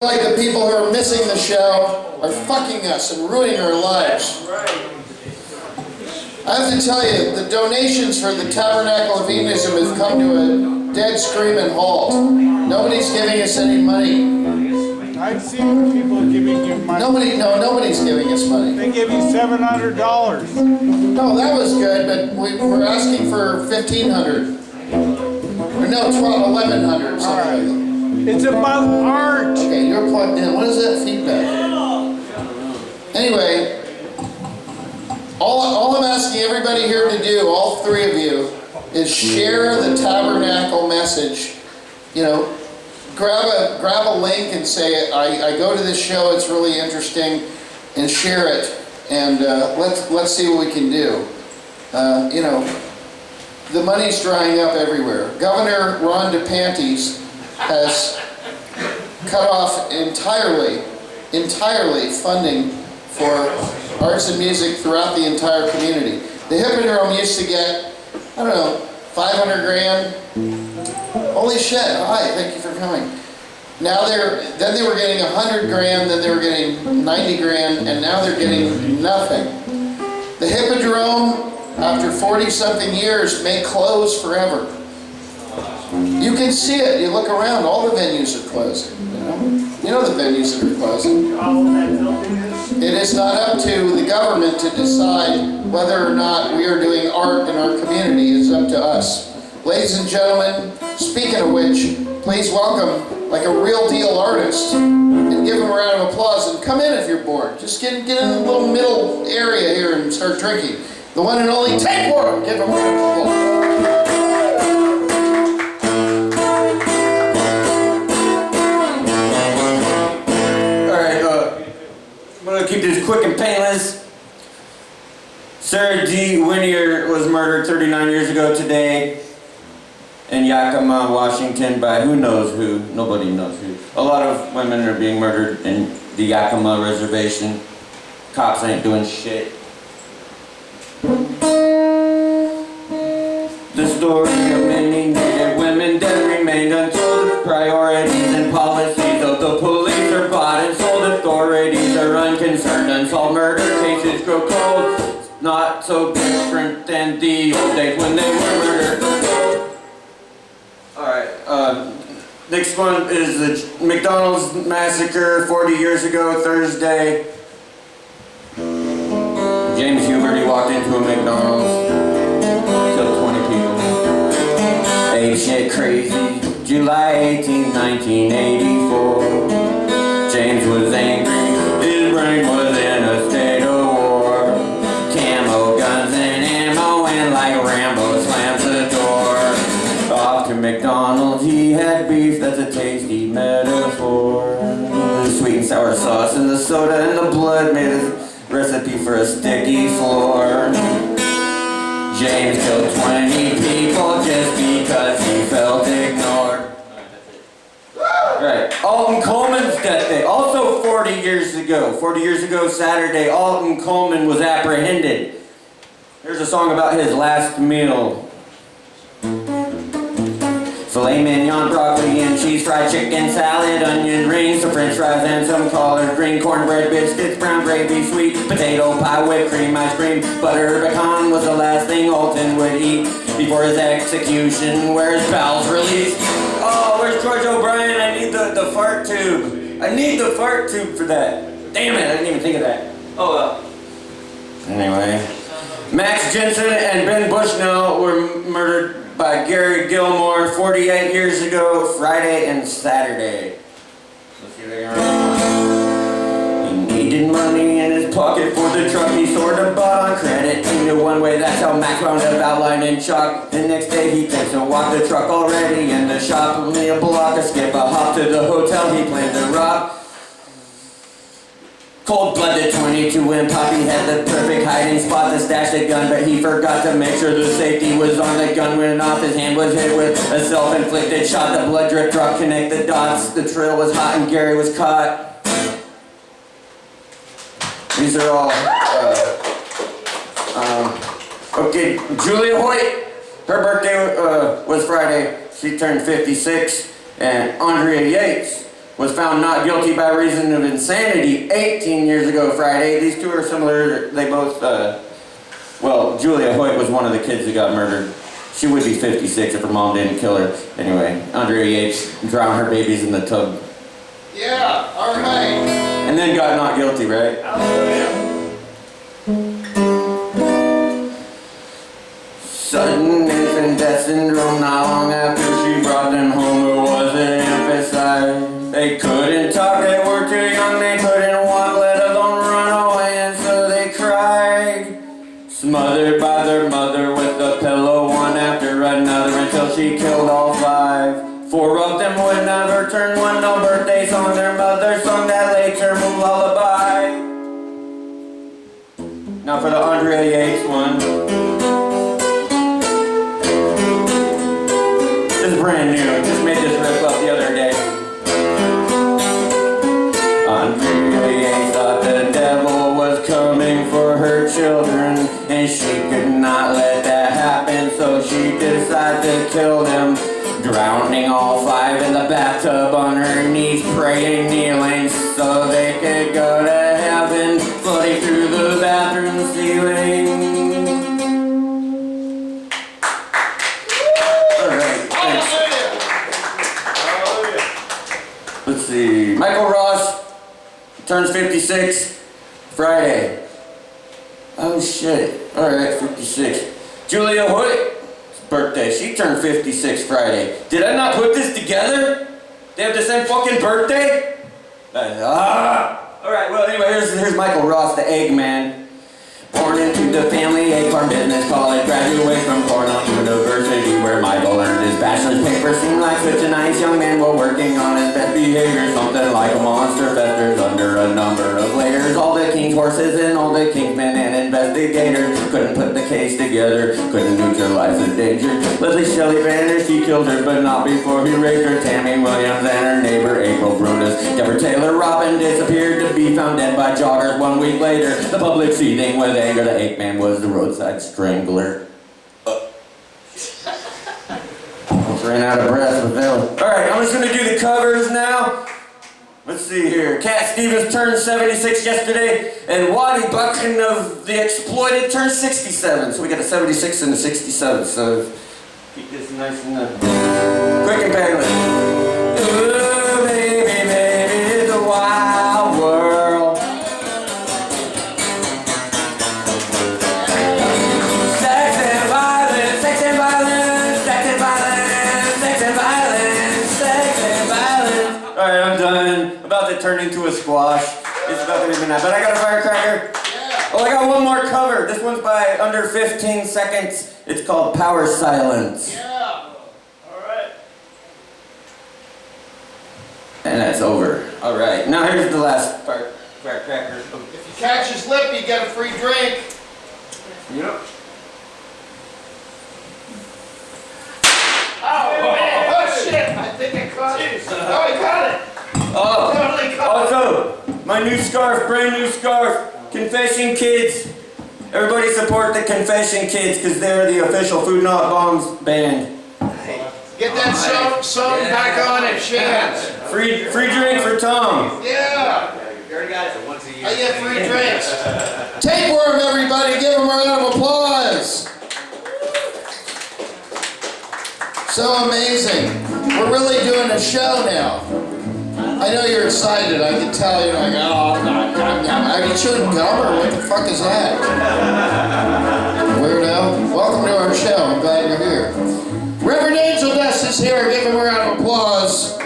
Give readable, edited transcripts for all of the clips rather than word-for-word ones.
Like the people who are missing the show are fucking us and ruining our lives. I have to tell you, the donations for the Tabernacle of Hedonism have come to a dead screaming halt. Nobody's giving us any money. I've seen people giving you money. Nobody's giving us money. They give you $700. No, that was good, but we're asking for $1,500. Or no, $1,100. All right. It's about art. Okay, you're plugged in. What is that feedback? Anyway, all I'm asking everybody here to do, all three of you, is share the Tabernacle message. You know, grab a link and say, I go to this show, it's really interesting, and share it, and let's see what we can do. You know, the money's drying up everywhere. Governor Ron DeSantis has cut off entirely funding for arts and music throughout the entire community. The Hippodrome used to get, I don't know, 500 grand. Holy shit, hi, thank you for coming. Now then they were getting 100 grand, then they were getting 90 grand, and now they're getting nothing. The Hippodrome, after 40-something years, may close forever. You can see it. You look around, all the venues are closing. You know the venues that are closing. It is not up to the government to decide whether or not we are doing art in our community. It's up to us. Ladies and gentlemen, speaking of which, please welcome like a real deal artist and give him a round of applause, and come in if you're bored. Just get in the little middle area here and start drinking. The one and only Takewater. Give him a round of applause. Keep this quick and painless. Sarah G. Winier was murdered 39 years ago today in Yakima, Washington by who knows who. Nobody knows who. A lot of women are being murdered in the Yakima reservation. Cops ain't doing shit. The story of many Native women dead remained untold. Priorities and policies of the police are bought and sold. Authorities are unconcerned. Unsolved murder cases grow cold. Not so different than the old days when they were murdered. Alright, next one is the McDonald's massacre 40 years ago, Thursday. James Hubert, he walked into a McDonald's, killed 20 people. Ape shit crazy, July 18, 1984. James was angry, his brain was in a state of war. Camo guns and ammo, and like Rambo slams the door. Off to McDonald's, he had beef, that's a tasty metaphor. The sweet and sour sauce and the soda and the blood made a recipe for a sticky floor. James killed 20 people just because he felt ignored. Right. Alton Coleman's death day. Also 40 years ago. 40 years ago Saturday, Alton Coleman was apprehended. Here's a song about his last meal. Filet mignon, broccoli and cheese, fried chicken, salad, onion rings, some french fries and some collard green, cornbread, biscuits, brown gravy, sweet potato pie, whipped cream, ice cream, butter, pecan was the last thing Alton would eat before his execution, where his pals released. Oh, where's George O'Brien? I need the fart tube. I need the fart tube for that. Damn it, I didn't even think of that. Oh well. Anyway. Max Jensen and Ben Bushnell were murdered by Gary Gilmore 48 years ago, Friday and Saturday. Let's see if I can remember. He needed money in his pocket for the truck he sort of bought on credit. He knew one way, that's how Max wound up outlined in chalk. The next day he takes a walk, the truck already in the shop. Only a block, a skip, a hop to the hotel he planned to rob. Cold-blooded 22 and Poppy had the perfect hiding spot to stash the gun, but he forgot to make sure the safety was on. The gun went off, his hand was hit with a self-inflicted shot. The blood drip dropped, connect the dots. The trail was hot and Gary was caught. These are all, okay, Julia Hoyt, her birthday was Friday. She turned 56. And Andrea Yates, was found not guilty by reason of insanity 18 years ago Friday. These two are similar. They both, well, Julia Hoyt was one of the kids that got murdered. She would be 56 if her mom didn't kill her. Anyway, Andrea Yates drowned her babies in the tub. Yeah, all right. And then got not guilty, right? Sudden infant death syndrome not long after she brought them home. It wasn't emphasized. They couldn't talk, they were too young, they couldn't walk, let alone run away, and so they cried. Smothered by their mother with a pillow, one after another, until she killed all five. Four of them would never turn one, no birthday song. Their mother sung that later moon lullaby. Now for the Andrea Yates one. This is brand new, just made this riff up the other day. Andrea Yates thought the devil was coming for her children, and she could not let that happen, so she decided to kill them. Drowning all five in the bathtub on her knees, praying, kneeling, so they could go to heaven, floating through the bathroom ceiling. Alright, thanks. Let's see, Michael Ross turns 56 Friday. Oh shit, alright, 56. Julia Hoyt, birthday. She turned 56 Friday. Did I not put this together? They have the same fucking birthday? Alright, well anyway, here's Michael Ross, the Eggman. Born into the family acorn business college, graduated from Cornell University where Michael earned his bachelor's paper. Seemed like such a nice young man while working on his best behavior. Something like a monster festers under a number of layers. All the king's horses and all the king's men and investigators couldn't put the case together, couldn't neutralize the danger. Leslie Shelley vanished, he killed her, but not before he raped her. Tammy Williams and her neighbor April Brutus. Deborah Taylor Robin disappeared to be found dead by joggers 1 week later. The public seething with anger, the Eggman was the roadside strangler. Almost ran out of breath with that one. Alright, I'm just gonna do the covers now. Let's see here. Cat Stevens turned 76 yesterday, and Waddy Buchan of The Exploited turned 67. So we got a 76 and a 67. So keep this nice and quick and painless. Ooh, baby, baby, it's a wild world. Sex and violence, sex and violence, sex and violence, sex and violence, sex and violence. Alright, I'm done. About to turn into a squash. It's about to be midnight, but I got a firecracker. Yeah. Oh, I got one more cover. This one's by Under 15 Seconds. It's called Power Silence. Yeah. All right. And that's over. All right. Now here's the last firecracker. If you catch his lip, you get a free drink. Yep. Oh shit! I think I caught it. Oh, I got it. Oh, Totally caught it. also, my new scarf, brand new scarf, Confession Kids. Everybody support the Confession Kids because they're the official Food Not Bombs band. Get that song back on it, Chance. Free drink for Tom. Yeah. You already got it once a year. I get free drinks. Tapeworm, everybody. Give them a round of applause. So amazing. We're really doing a show now. I know you're excited. I can tell you're like, oh, are you chewing gum or what the fuck is that? Weirdo. Welcome to our show. I'm glad you're here. Reverend Angel Dust is here. Give him a round of applause.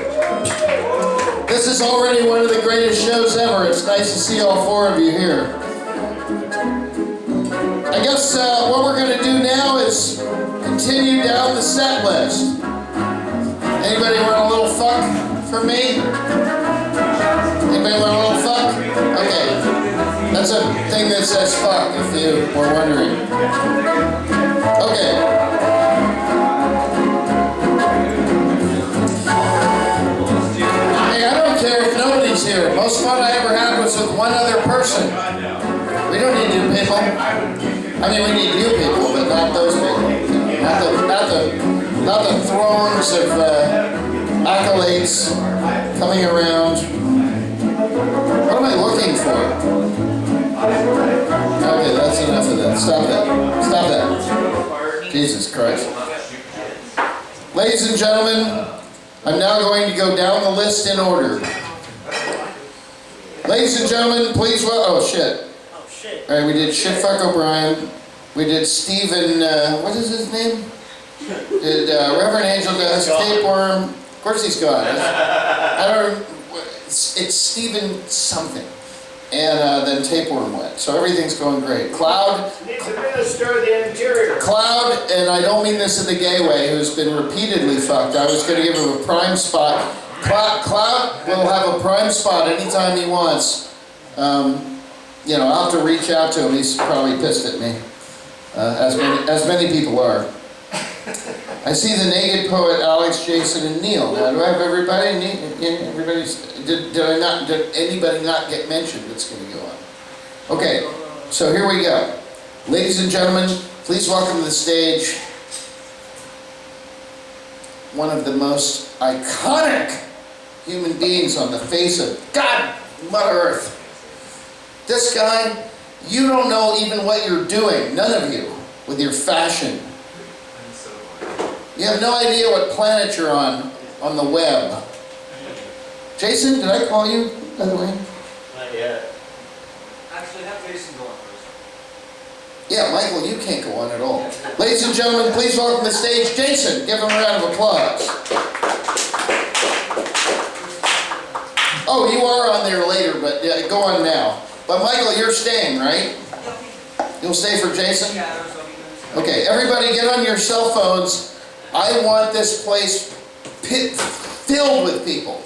This is already one of the greatest shows ever. It's nice to see all four of you here. I guess what we're going to do now is continue down the set list. Anybody want a little fuck from me? Anybody want a little fuck? Okay. That's a thing that says fuck, if you were wondering. Okay. Hey, I don't care if nobody's here. Most fun I ever had was with one other person. We don't need new people. I mean, we need new people, but not those people. Not the throngs of accolades coming around. What am I looking for? Okay, that's enough of that. Stop that. Stop that. Jesus Christ. Ladies and gentlemen, I'm now going to go down the list in order. Ladies and gentlemen, please oh shit. All right, we did Shitfuck O'Brien. We did Stephen, what is his name? Did Reverend Angel does Tapeworm. Of course he's gone. I don't, it's Stephen something. And then Tapeworm went. So everything's going great. Cloud. Needs a minister of the interior. Cloud, and I don't mean this in the gay way, who's been repeatedly fucked. I was going to give him a prime spot. Cloud will have a prime spot anytime he wants. You know, I'll have to reach out to him. He's probably pissed at me, as many people are. I see the naked poet, Alex, Jason, and Neil. Now, do I have everybody? Everybody's. Did anybody not get mentioned that's going to go on? Okay, so here we go. Ladies and gentlemen, please welcome to the stage one of the most iconic human beings on the face of God, Mother Earth. This guy, you don't know even what you're doing, none of you, with your fashion. You have no idea what planet you're on the web. Jason, did I call you, by the way? Not yet. Actually, have Jason go on first. Yeah, Michael, you can't go on at all. Ladies and gentlemen, please welcome to the stage Jason. Give him a round of applause. Oh, you are on there later, but yeah, go on now. But Michael, you're staying, right? You'll stay for Jason? Yeah, there's only minutes. Okay, everybody get on your cell phones. I want this place filled with people.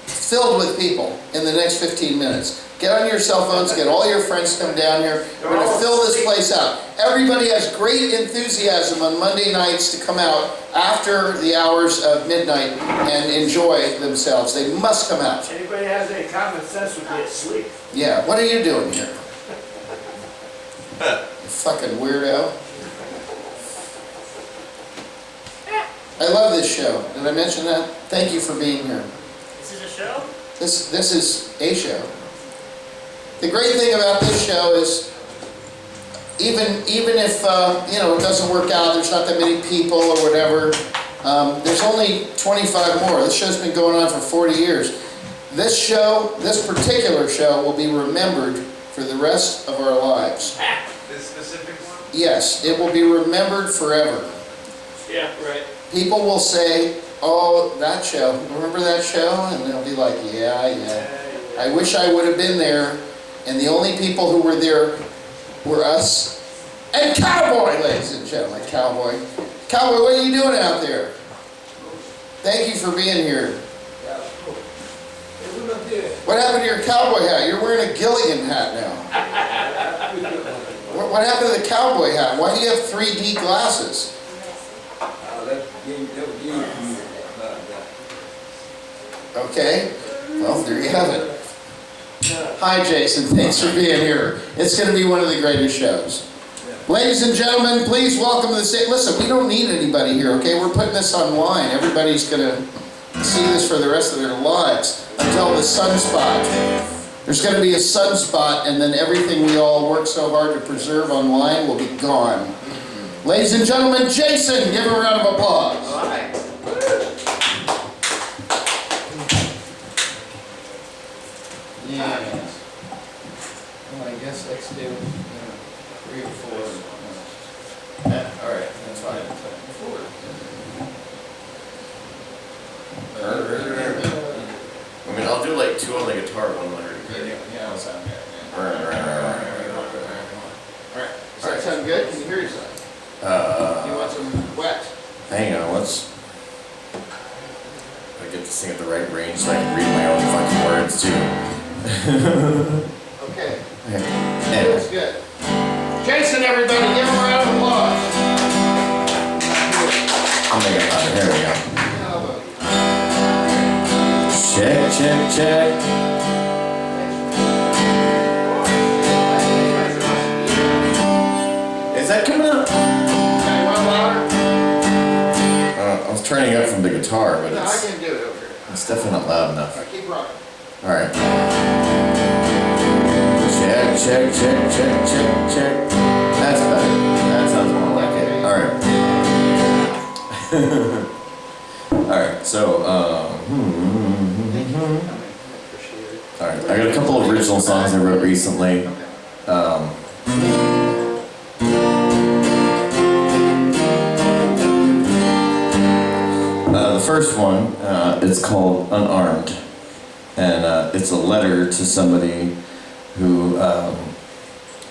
Filled with people in the next 15 minutes. Get on your cell phones, get all your friends to come down here. We're going to fill this place out. Everybody has great enthusiasm on Monday nights to come out after the hours of midnight and enjoy themselves. They must come out. Anybody has any common sense would be asleep. Yeah, what are you doing here? You fucking weirdo. I love this show. Did I mention that? Thank you for being here. This is a show? This is a show. The great thing about this show is even if you know, it doesn't work out, there's not that many people or whatever, there's only 25 more. This show's been going on for 40 years. This show, this particular show, will be remembered for the rest of our lives. This specific one? Yes, it will be remembered forever. Yeah, right. People will say, oh, that show, remember that show? And they'll be like, yeah. I wish I would have been there. And the only people who were there were us and Cowboy, ladies and gentlemen. Cowboy. Cowboy, what are you doing out there? Thank you for being here. What happened to your cowboy hat? You're wearing a Gilligan hat now. What happened to the cowboy hat? Why do you have 3D glasses? Okay, well, there you have it. Hi, Jason. Thanks for being here. It's going to be one of the greatest shows. Ladies and gentlemen, please welcome to the stage. Listen, we don't need anybody here, okay? We're putting this online. Everybody's going to see this for the rest of their lives until the sunspot. There's going to be a sunspot, and then everything we all work so hard to preserve online will be gone. Ladies and gentlemen, Jason, give him a round of applause. All right. Yeah. Well, I guess let's do 3 or 4. All right, that's fine. 4. I mean, I'll do like 2 on the guitar, 1 on the record. Yeah, I'll sound good. Right. All right. Does that sound good? Can you hear yourself? You want some wet? Hang on, let's. I get to sing at the right range so I can read my own fucking words too. Okay. Yeah. That's good. Jason, everybody, give him a round of applause. I'll make it louder. Here we go. Check, check, check. Is that coming up? Okay, one louder? I was turning up from the guitar, but No, I it's. can do it over here. It's definitely not loud enough. Keep rocking. All right. Check, check, check, check, check, check. That's better. That sounds more like it. All right. All right. So, all right. I got a couple of original songs I wrote recently. The first one, it's called Unarmed, and it's a letter to somebody who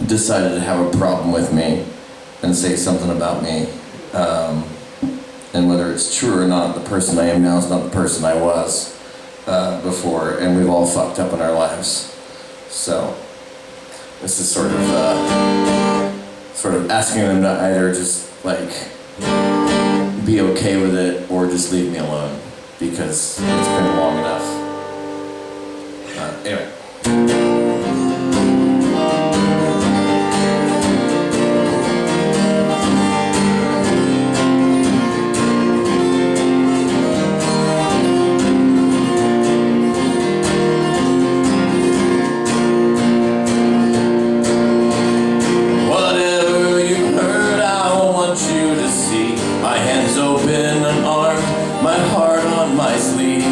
decided to have a problem with me and say something about me. And whether it's true or not, the person I am now is not the person I was before, and we've all fucked up in our lives. So this is sort of asking them to either just like be okay with it or just leave me alone, because it's been long enough. Anyway. Whatever you heard, I want you to see. My hands open and armed, my heart on my sleeve.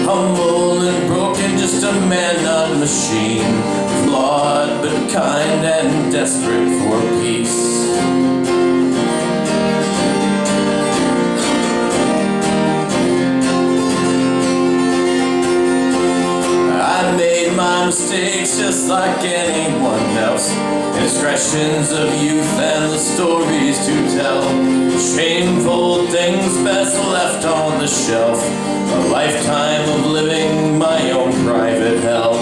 Humble and broken, just a man, not a machine. Flawed but kind and desperate for peace. I made my mistakes just like anyone else. Indiscretions of youth and the stories to tell. Shameful things best left on the shelf. A lifetime of living my own private hell.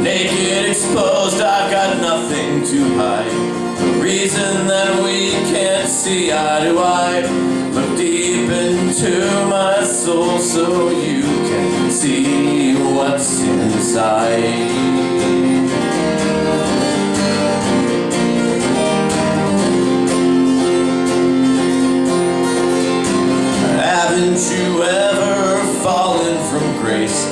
Naked, exposed, I've got nothing to hide. The reason that we can't see eye to eye. Look deep into my soul so you can see what's inside. Haven't you ever fallen from grace?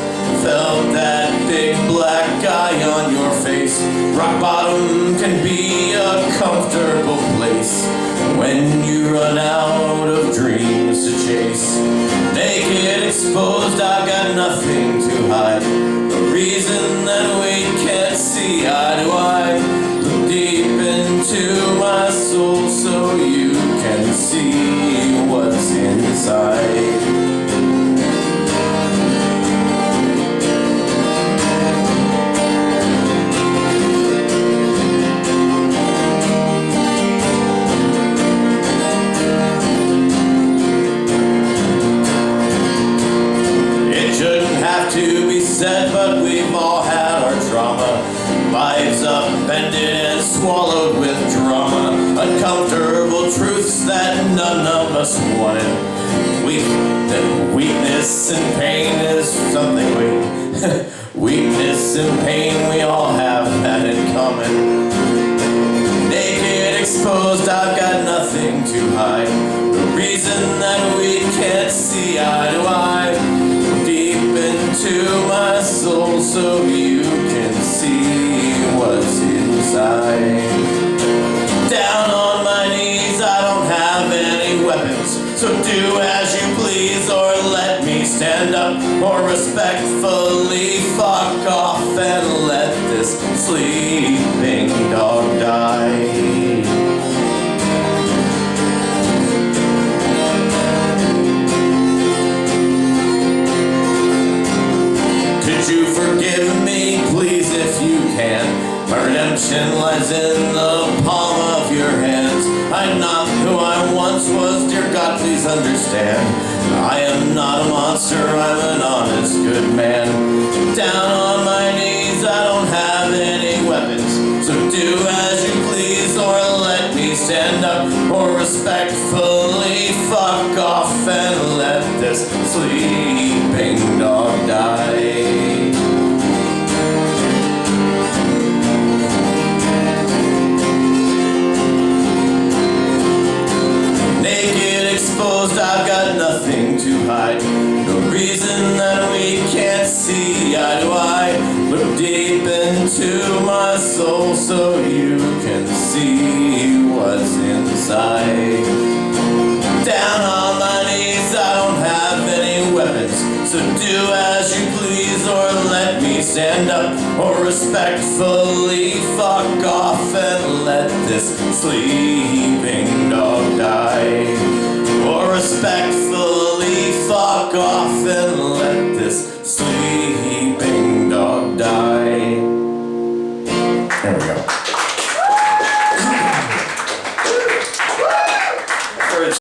Felt that big black eye on your face? Rock bottom can be a comfortable place when you run out of dreams to chase. Naked, exposed, I've got nothing to hide. The reason that we can't see eye to eye. Look deep into my soul so you can see what's inside. To be said, but we've all had our trauma. Lives upended and swallowed with drama. Uncomfortable truths that none of us wanted. Weakness and pain is something weakness and pain we all have that in common. Naked, exposed, I've got nothing to hide. The reason that we can't see eye to eye. To my soul so you can see what's inside. Down on my knees, I don't have any weapons, so do as you please or let me stand up, or respectfully fuck off and let this sleeping dog die. Could you forgive me, please, if you can? My redemption lies in the palm of your hands. I'm not who I once was, dear God, please understand. I am not a monster, I'm an honest, good man. Down on my knees, I don't have any weapons, so do as you please or let me stand up, or respectfully fuck off and let this sleeping dog die. Naked, exposed, I've got nothing to hide. No reason that we deep into my soul so you can see what's inside. Down on my knees, I don't have any weapons, so do as you please or let me stand up, or respectfully fuck off and let this sleeping dog die. Or respectfully fuck off and let this